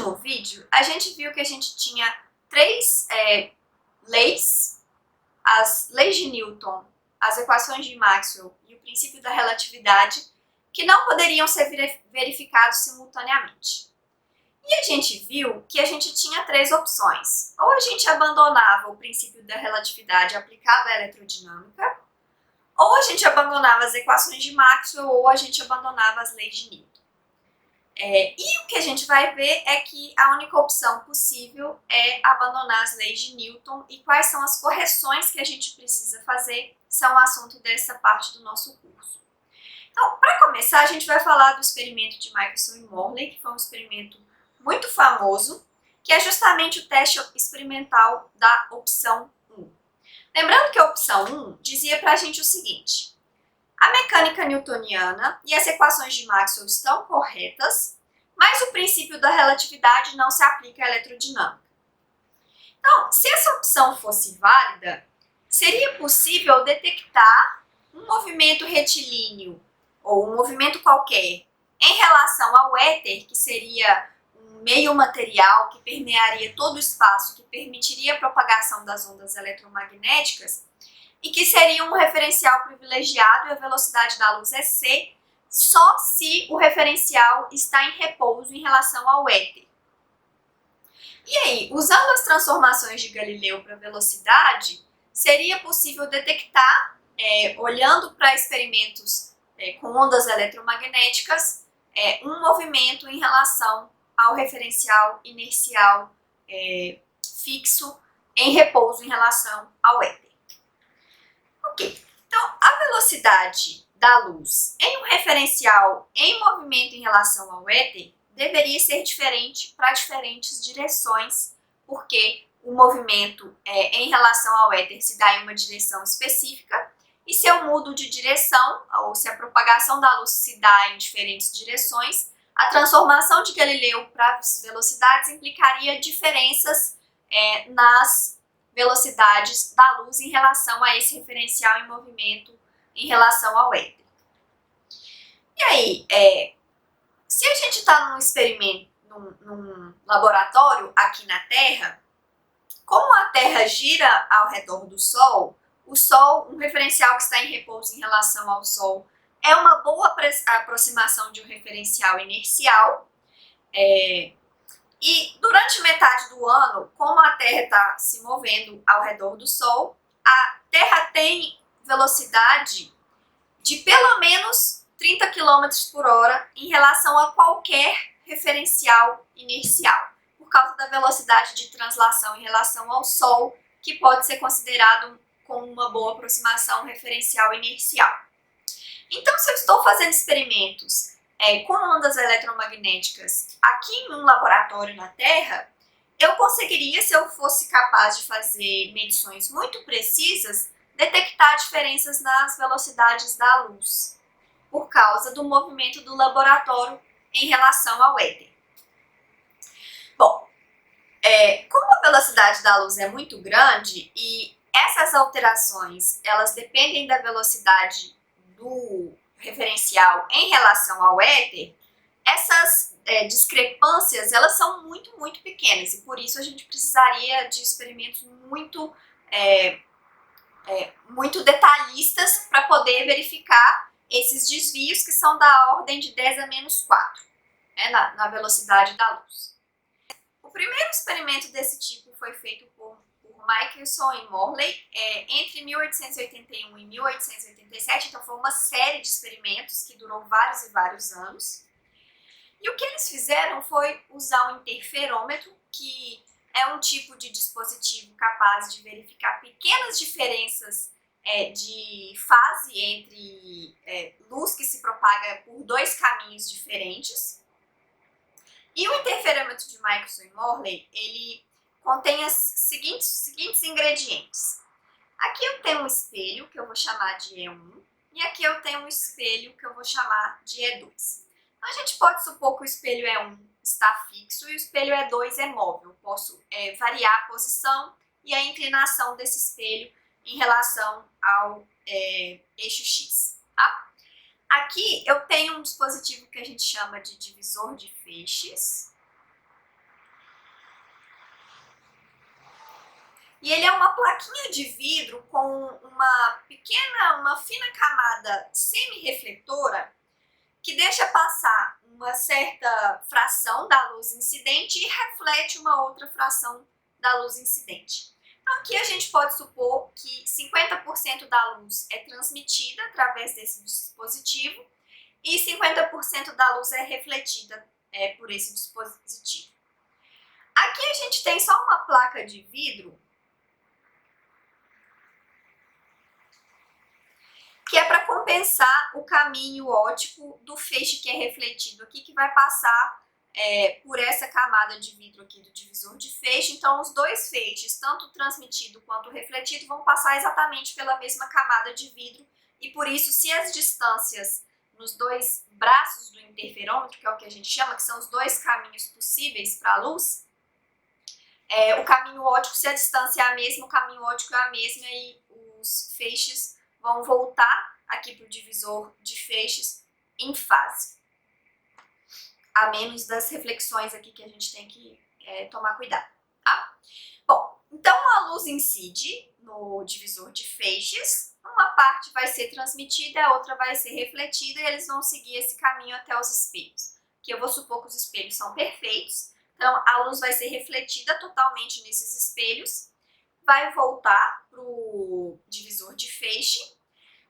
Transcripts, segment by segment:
último vídeo, a gente viu que a gente tinha três leis, as leis de Newton, as equações de Maxwell e o princípio da relatividade, que não poderiam ser verificados simultaneamente. E a gente viu que a gente tinha três opções. Ou a gente abandonava o princípio da relatividade aplicado à eletrodinâmica, ou a gente abandonava as equações de Maxwell, ou a gente abandonava as leis de Newton. E o que a gente vai ver é que a única opção possível é abandonar as leis de Newton, e quais são as correções que a gente precisa fazer são o assunto dessa parte do nosso curso. Então, para começar, a gente vai falar do experimento de Michelson e Morley, que foi um experimento muito famoso, que é justamente o teste experimental da opção 1. Lembrando que a opção 1 dizia para a gente o seguinte: a mecânica newtoniana e as equações de Maxwell estão corretas, mas o princípio da relatividade não se aplica à eletrodinâmica. Então, se essa opção fosse válida, seria possível detectar um movimento retilíneo ou um movimento qualquer em relação ao éter, que seria um meio material que permearia todo o espaço, que permitiria a propagação das ondas eletromagnéticas, e que seria um referencial privilegiado, e a velocidade da luz é c, só se o referencial está em repouso em relação ao éter. E aí, usando as transformações de Galileu para velocidade, seria possível detectar, olhando para experimentos com ondas eletromagnéticas, um movimento em relação ao referencial inercial fixo em repouso em relação ao éter. Ok, então a velocidade da luz em um referencial em movimento em relação ao éter deveria ser diferente para diferentes direções, porque o movimento em relação ao éter se dá em uma direção específica, e se eu mudo de direção, ou se a propagação da luz se dá em diferentes direções, a transformação de Galileu para as velocidades implicaria diferenças nas velocidades da luz em relação a esse referencial em movimento em relação ao éter. E aí, se a gente está num experimento, num laboratório aqui na Terra, como a Terra gira ao redor do Sol, o Sol, um referencial que está em repouso em relação ao Sol, é uma boa aproximação de um referencial inercial. E durante metade do ano, como a Terra está se movendo ao redor do Sol, a Terra tem velocidade de pelo menos 30 km por hora em relação a qualquer referencial inercial, por causa da velocidade de translação em relação ao Sol, que pode ser considerado como uma boa aproximação referencial inercial. Então, se eu estou fazendo experimentos com ondas eletromagnéticas aqui em um laboratório na Terra, eu conseguiria, se eu fosse capaz de fazer medições muito precisas, detectar diferenças nas velocidades da luz, por causa do movimento do laboratório em relação ao éter. Bom, como a velocidade da luz é muito grande e essas alterações, elas dependem da velocidade do referencial em relação ao éter, essas discrepâncias, elas são muito, muito pequenas, e por isso a gente precisaria de experimentos muito, muito detalhistas para poder verificar esses desvios, que são da ordem de 10 a menos 4, na velocidade da luz. O primeiro experimento desse tipo foi feito por Michelson e Morley entre 1881 e 1887, então foi uma série de experimentos que durou vários e vários anos. E o que eles fizeram foi usar um interferômetro, que é um tipo de dispositivo capaz de verificar pequenas diferenças de fase entre luz que se propaga por dois caminhos diferentes. E o interferômetro de Michelson e Morley, ele contém os seguintes ingredientes. Aqui eu tenho um espelho, que eu vou chamar de E1, e aqui eu tenho um espelho, que eu vou chamar de E2. Então, a gente pode supor que o espelho E1 está fixo e o espelho E2 é móvel. Eu posso variar a posição e a inclinação desse espelho em relação ao eixo X. Tá? Aqui eu tenho um dispositivo que a gente chama de divisor de feixes. E ele é uma plaquinha de vidro com uma fina camada semi-refletora que deixa passar uma certa fração da luz incidente e reflete uma outra fração da luz incidente. Então aqui a gente pode supor que 50% da luz é transmitida através desse dispositivo e 50% da luz é refletida por esse dispositivo. Aqui a gente tem só uma placa de vidro que é para compensar o caminho óptico do feixe que é refletido aqui, que vai passar por essa camada de vidro aqui do divisor de feixe. Então, os dois feixes, tanto transmitido quanto refletido, vão passar exatamente pela mesma camada de vidro. E por isso, se as distâncias nos dois braços do interferômetro, que é o que a gente chama, que são os dois caminhos possíveis para a luz, o caminho óptico, se a distância é a mesma, o caminho óptico é a mesma e os feixes vão voltar aqui para o divisor de feixes em fase. A menos das reflexões aqui que a gente tem que tomar cuidado, tá? Bom, então a luz incide no divisor de feixes, uma parte vai ser transmitida, a outra vai ser refletida e eles vão seguir esse caminho até os espelhos. Que eu vou supor que os espelhos são perfeitos, então a luz vai ser refletida totalmente nesses espelhos, vai voltar para o divisor de feixe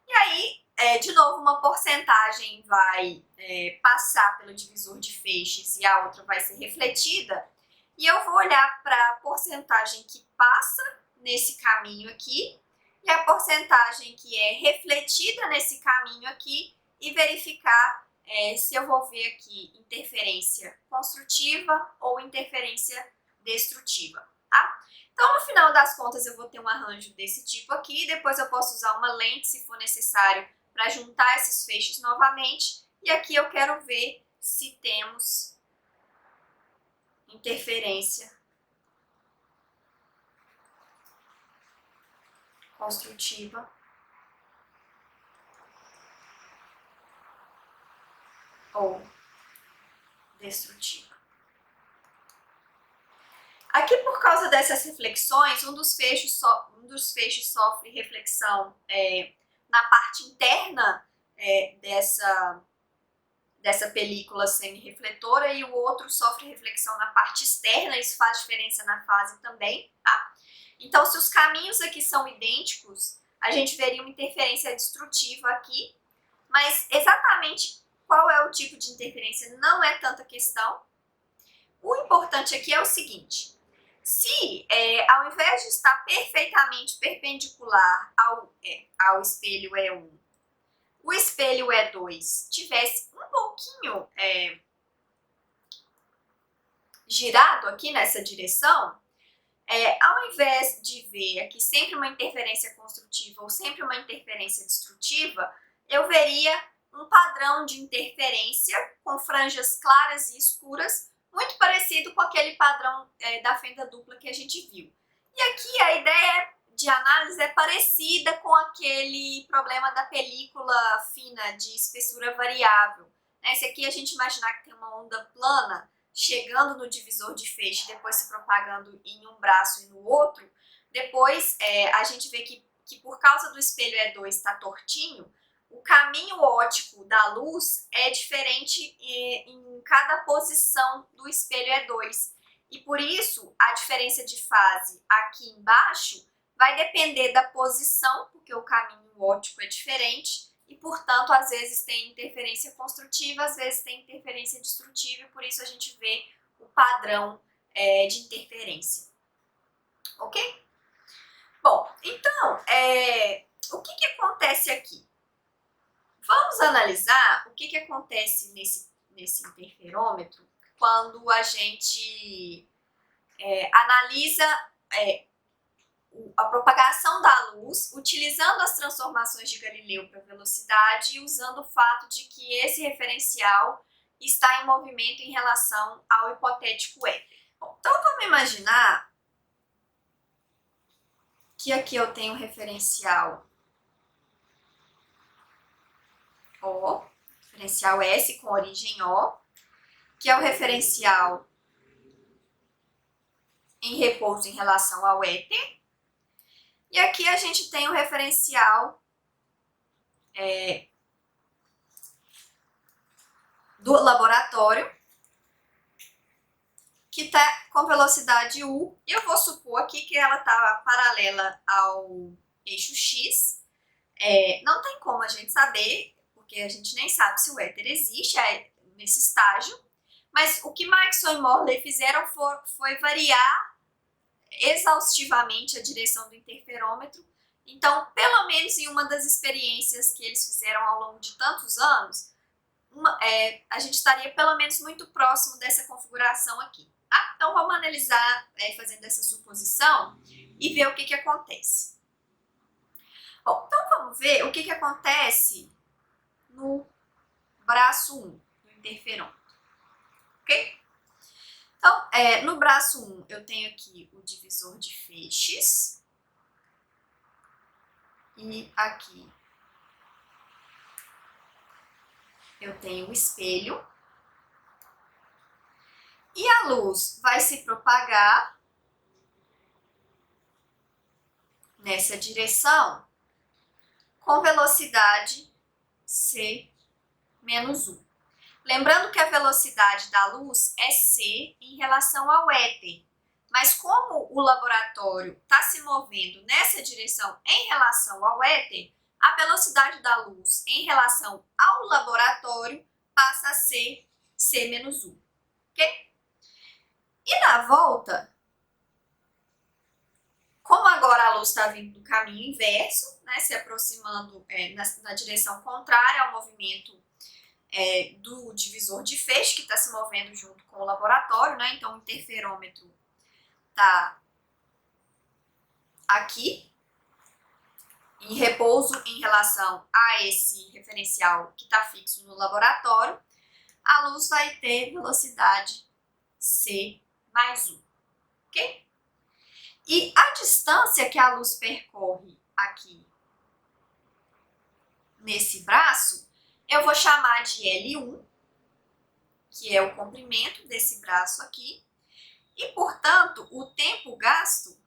e aí, de novo, uma porcentagem vai passar pelo divisor de feixes e a outra vai ser refletida. E eu vou olhar para a porcentagem que passa nesse caminho aqui e a porcentagem que é refletida nesse caminho aqui e verificar se eu vou ver aqui interferência construtiva ou interferência destrutiva, tá? Então, no final das contas, eu vou ter um arranjo desse tipo aqui, depois eu posso usar uma lente, se for necessário, para juntar esses feixes novamente. E aqui eu quero ver se temos interferência construtiva ou destrutiva. Aqui, por causa dessas reflexões, um dos feixes sofre reflexão na parte interna dessa película semi-refletora e o outro sofre reflexão na parte externa, isso faz diferença na fase também, tá? Então, se os caminhos aqui são idênticos, a gente veria uma interferência destrutiva aqui, mas exatamente qual é o tipo de interferência não é tanta questão. O importante aqui é o seguinte: se ao invés de estar perfeitamente perpendicular ao espelho E1, o espelho E2 tivesse um pouquinho girado aqui nessa direção, ao invés de ver aqui sempre uma interferência construtiva ou sempre uma interferência destrutiva, eu veria um padrão de interferência com franjas claras e escuras, muito parecido com aquele padrão da fenda dupla que a gente viu. E aqui a ideia de análise é parecida com aquele problema da película fina de espessura variável. Esse aqui a gente imaginar que tem uma onda plana chegando no divisor de feixe, depois se propagando em um braço e no outro. Depois a gente vê que por causa do espelho E2 estar tortinho, o caminho óptico da luz é diferente em cada posição do espelho E2. E por isso, a diferença de fase aqui embaixo vai depender da posição, porque o caminho óptico é diferente e, portanto, às vezes tem interferência construtiva, às vezes tem interferência destrutiva, e por isso a gente vê o padrão de interferência. Ok? Bom, então, o que acontece aqui? Vamos analisar o que acontece nesse interferômetro quando a gente analisa a propagação da luz utilizando as transformações de Galileu para velocidade e usando o fato de que esse referencial está em movimento em relação ao hipotético E. Bom, então vamos imaginar que aqui eu tenho um referencial O, referencial S com origem O, que é o referencial em repouso em relação ao éter. E aqui a gente tem o referencial do laboratório, que está com velocidade u, e eu vou supor aqui que ela está paralela ao eixo x. Não tem como a gente saber, porque a gente nem sabe se o éter existe nesse estágio, mas o que Maxwell e Morley fizeram foi variar exaustivamente a direção do interferômetro. Então, pelo menos em uma das experiências que eles fizeram ao longo de tantos anos, a gente estaria pelo menos muito próximo dessa configuração aqui. Tá? Então, vamos analisar fazendo essa suposição e ver o que acontece. Bom, então vamos ver o que acontece no braço 1 do interferômetro, ok? Então, no braço 1 eu tenho aqui o divisor de feixes e aqui eu tenho o espelho e a luz vai se propagar nessa direção com velocidade c menos u. Lembrando que a velocidade da luz é c em relação ao éter, mas como o laboratório está se movendo nessa direção em relação ao éter, a velocidade da luz em relação ao laboratório passa a ser c menos u, ok? E na volta, como agora a luz está vindo do caminho inverso, né, se aproximando na direção contrária ao movimento do divisor de feixe, que está se movendo junto com o laboratório, né? Então o interferômetro está aqui, em repouso em relação a esse referencial que está fixo no laboratório. A luz vai ter velocidade c mais u, ok? E a distância que a luz percorre aqui nesse braço, eu vou chamar de L1, que é o comprimento desse braço aqui, e, portanto, o tempo gasto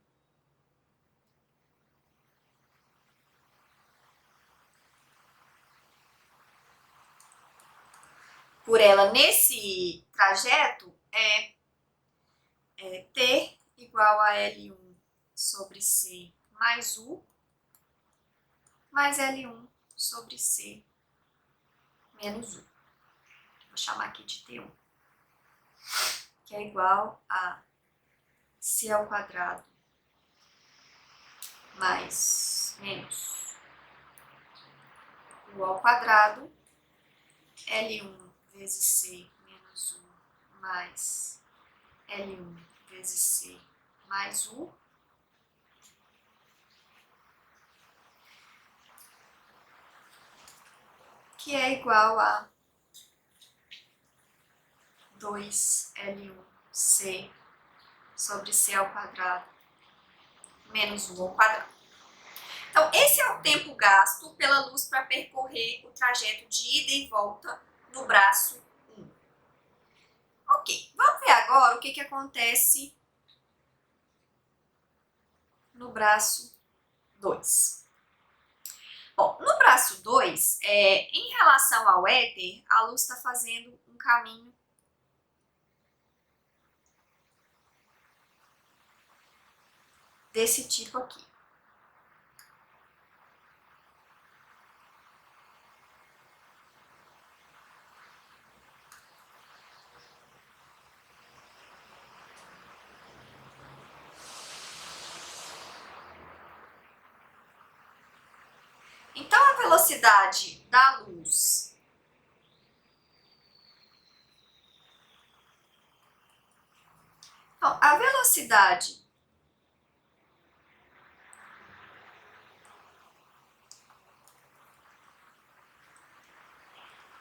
por ela nesse trajeto é T igual a L1 sobre C mais U, mais L1 sobre C menos U. Vou chamar aqui de T1, que é igual a C ao quadrado mais menos U ao quadrado, L1 vezes C menos U mais L1 vezes C mais U, que é igual a 2L1C sobre C ao quadrado menos U ao quadrado. Então, esse é o tempo gasto pela luz para percorrer o trajeto de ida e volta no braço 1. Ok, vamos ver agora o que acontece no braço 2. Bom, no braço 2, em relação ao éter, a luz está fazendo um caminho desse tipo aqui. Então, a velocidade da luz a velocidade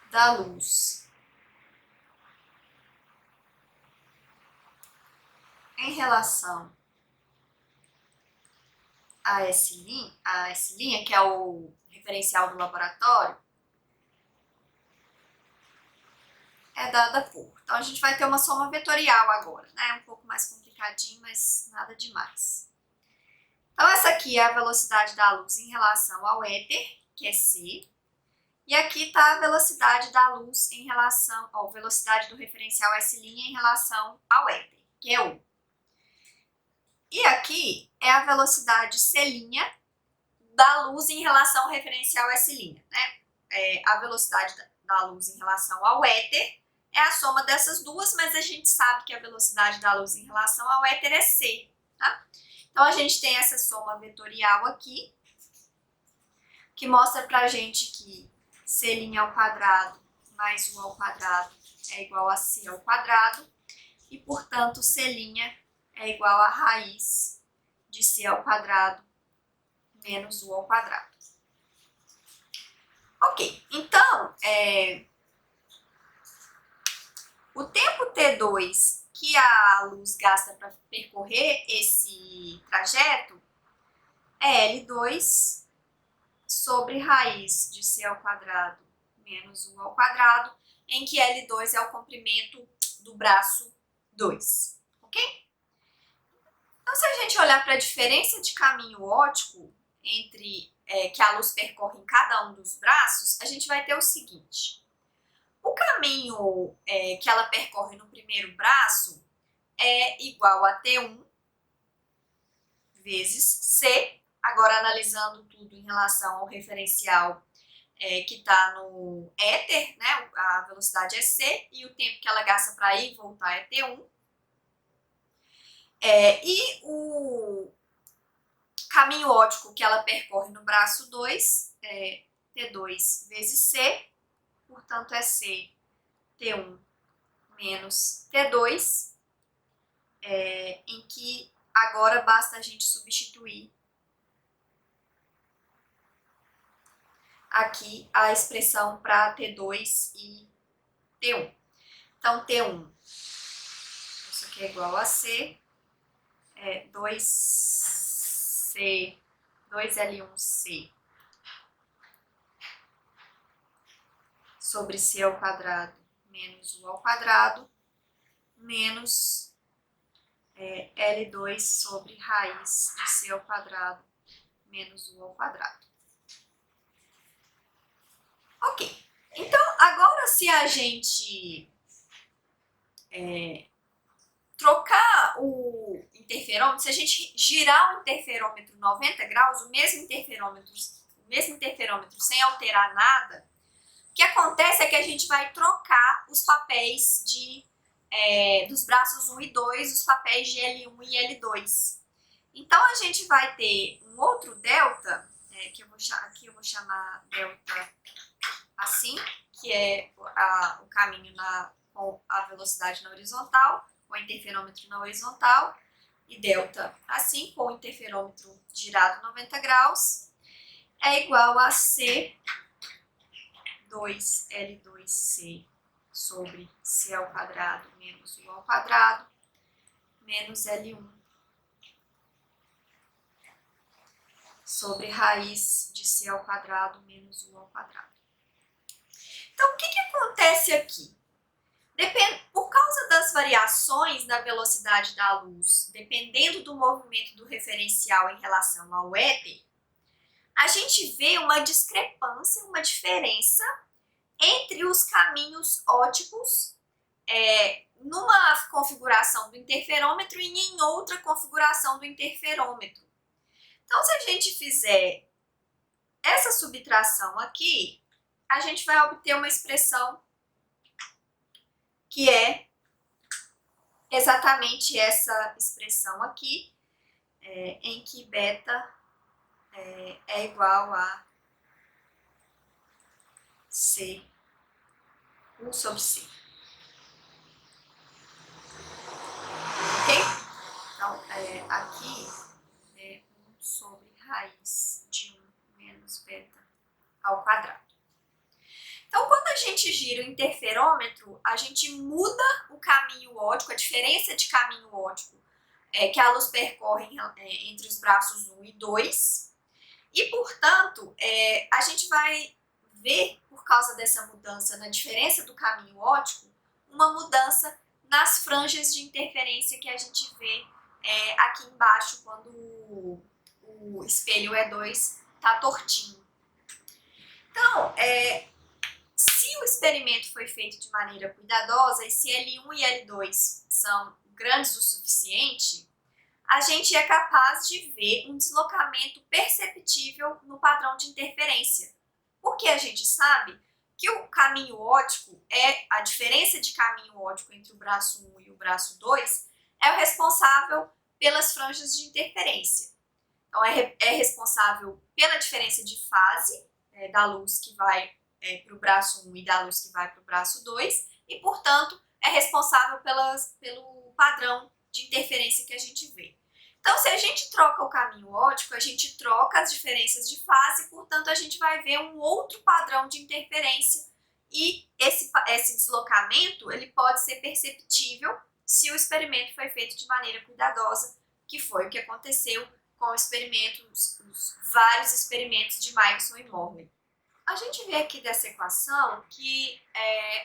da luz em relação a S', que é o referencial do laboratório, é dada por. Então, a gente vai ter uma soma vetorial agora, né? Um pouco mais complicadinho, mas nada demais. Então, essa aqui é a velocidade da luz em relação ao éter, que é c. E aqui está a velocidade da luz em relação, ó, velocidade do referencial S' em relação ao éter, que é U. E aqui é a velocidade C' da luz em relação ao referencial S', né? A velocidade da luz em relação ao éter é a soma dessas duas, mas a gente sabe que a velocidade da luz em relação ao éter é c, tá? Então, a gente tem essa soma vetorial aqui, que mostra pra gente que C' ao quadrado mais U ao quadrado é igual a C ao quadrado, e, portanto, C' é igual a raiz de C ao quadrado menos U ao quadrado. Ok, então, o tempo T2 que a luz gasta para percorrer esse trajeto é L2 sobre raiz de C ao quadrado menos U ao quadrado, em que L2 é o comprimento do braço 2, ok? Então, se a gente olhar para a diferença de caminho óptico entre que a luz percorre em cada um dos braços, a gente vai ter o seguinte. O caminho que ela percorre no primeiro braço é igual a T1 vezes C, agora analisando tudo em relação ao referencial que está no éter, né? A velocidade é C e o tempo que ela gasta para ir e voltar é T1. E o caminho óptico que ela percorre no braço 2 é T2 vezes C, portanto é C T1 menos T2, em que agora basta a gente substituir aqui a expressão para T2 e T1. Então, T1, isso aqui é igual a C, 2C, 2L1C sobre C ao quadrado menos U ao quadrado, menos L2 sobre raiz de C ao quadrado menos U ao quadrado. Ok, então agora se a gente trocar o interferômetro, se a gente girar o interferômetro 90 graus, o mesmo interferômetro sem alterar nada, o que acontece é que a gente vai trocar os papéis dos braços 1 e 2, os papéis de L1 e L2. Então, a gente vai ter um outro delta, que eu vou chamar delta assim, que é o caminho com a velocidade na horizontal, com o interferômetro na horizontal, e delta assim, com o interferômetro girado 90 graus, é igual a C 2L2C sobre C ao quadrado menos U ao quadrado, menos L1 sobre raiz de C ao quadrado menos U ao quadrado. Então, o que acontece aqui? Por causa das variações da velocidade da luz, dependendo do movimento do referencial em relação ao éter, a gente vê uma discrepância, uma diferença entre os caminhos ópticos numa configuração do interferômetro e em outra configuração do interferômetro. Então, se a gente fizer essa subtração aqui, a gente vai obter uma expressão que é exatamente essa expressão aqui, em que beta é igual a C 1 sobre C. Ok? Então, aqui é 1 sobre raiz de 1 menos beta ao quadrado. Então, quando a gente gira o interferômetro, a gente muda o caminho óptico, a diferença de caminho óptico que a luz percorre entre os braços 1 e 2. E, portanto, a gente vai ver, por causa dessa mudança na diferença do caminho óptico, uma mudança nas franjas de interferência que a gente vê aqui embaixo quando o o espelho E2 está tortinho. Então, se o experimento foi feito de maneira cuidadosa e se L1 e L2 são grandes o suficiente, a gente é capaz de ver um deslocamento perceptível no padrão de interferência. Porque a gente sabe que o caminho óptico a diferença de caminho óptico entre o braço 1 e o braço 2 é o responsável pelas franjas de interferência. Então, é responsável pela diferença de fase da luz que vai para o braço 1 e da luz que vai para o braço 2 e, portanto, é responsável pelo padrão de interferência que a gente vê. Então, se a gente troca o caminho óptico, a gente troca as diferenças de fase, portanto, a gente vai ver um outro padrão de interferência e esse deslocamento ele pode ser perceptível se o experimento foi feito de maneira cuidadosa, que foi o que aconteceu com o experimento, os vários experimentos de Michelson e Morley. A gente vê aqui dessa equação que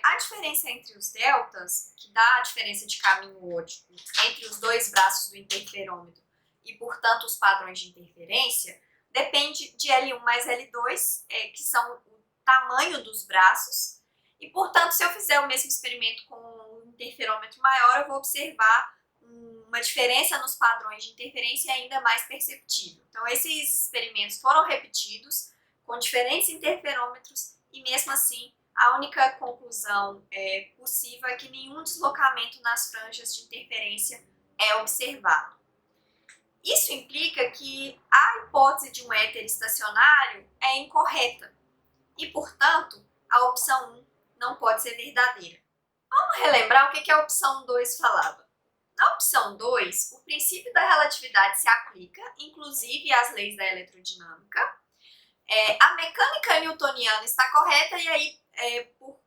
a diferença entre os deltas, que dá a diferença de caminho óptico entre os dois braços do interferômetro e, portanto, os padrões de interferência, depende de L1 mais L2, que são o tamanho dos braços. E, portanto, se eu fizer o mesmo experimento com um interferômetro maior, eu vou observar uma diferença nos padrões de interferência ainda mais perceptível. Então, esses experimentos foram repetidos com diferentes interferômetros e, mesmo assim, a única conclusão possível é que nenhum deslocamento nas franjas de interferência é observado. Isso implica que a hipótese de um éter estacionário é incorreta e, portanto, a opção 1 não pode ser verdadeira. Vamos relembrar o que a opção 2 falava. Na opção 2, o princípio da relatividade se aplica, inclusive às leis da eletrodinâmica. A mecânica newtoniana está correta e aí, por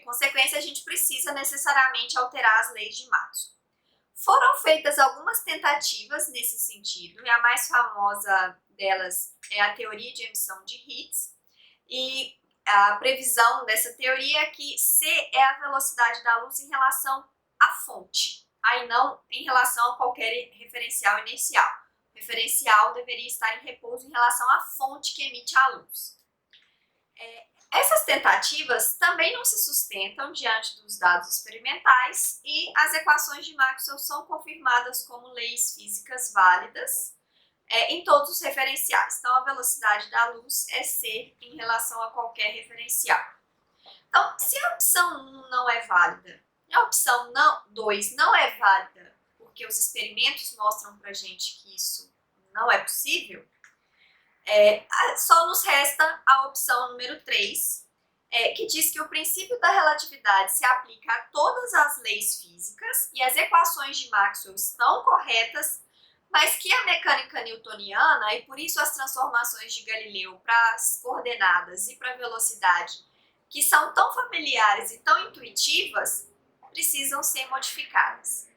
consequência, a gente precisa necessariamente alterar as leis de Maxwell. Foram feitas algumas tentativas nesse sentido, e a mais famosa delas é a teoria de emissão de Hertz, e a previsão dessa teoria é que C é a velocidade da luz em relação à fonte, aí não em relação a qualquer referencial inercial. O referencial deveria estar em repouso em relação à fonte que emite a luz. Essas tentativas também não se sustentam diante dos dados experimentais e as equações de Maxwell são confirmadas como leis físicas válidas em todos os referenciais. Então, a velocidade da luz é C em relação a qualquer referencial. Então, se a opção 1 não é válida e a opção 2 não é válida porque os experimentos mostram pra gente que isso não é possível, só nos resta a opção número 3, que diz que o princípio da relatividade se aplica a todas as leis físicas e as equações de Maxwell estão corretas, mas que a mecânica newtoniana, e por isso as transformações de Galileu para as coordenadas e para a velocidade, que são tão familiares e tão intuitivas, precisam ser modificadas.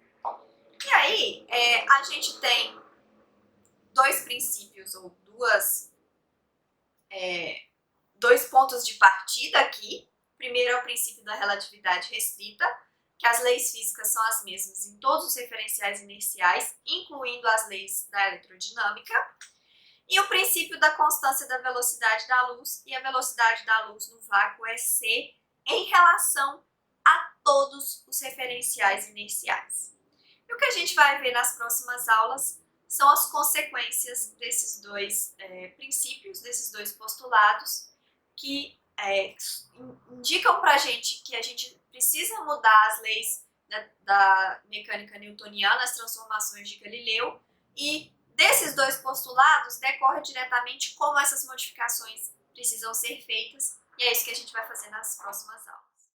E aí, a gente tem dois princípios, ou dois pontos de partida aqui. Primeiro é o princípio da relatividade restrita, que as leis físicas são as mesmas em todos os referenciais inerciais, incluindo as leis da eletrodinâmica. E o princípio da constância da velocidade da luz, e a velocidade da luz no vácuo é c em relação a todos os referenciais inerciais. E o que a gente vai ver nas próximas aulas são as consequências desses dois princípios, desses dois postulados, que indicam para a gente que a gente precisa mudar as leis da mecânica newtoniana, as transformações de Galileu, e desses dois postulados decorre diretamente como essas modificações precisam ser feitas, e é isso que a gente vai fazer nas próximas aulas.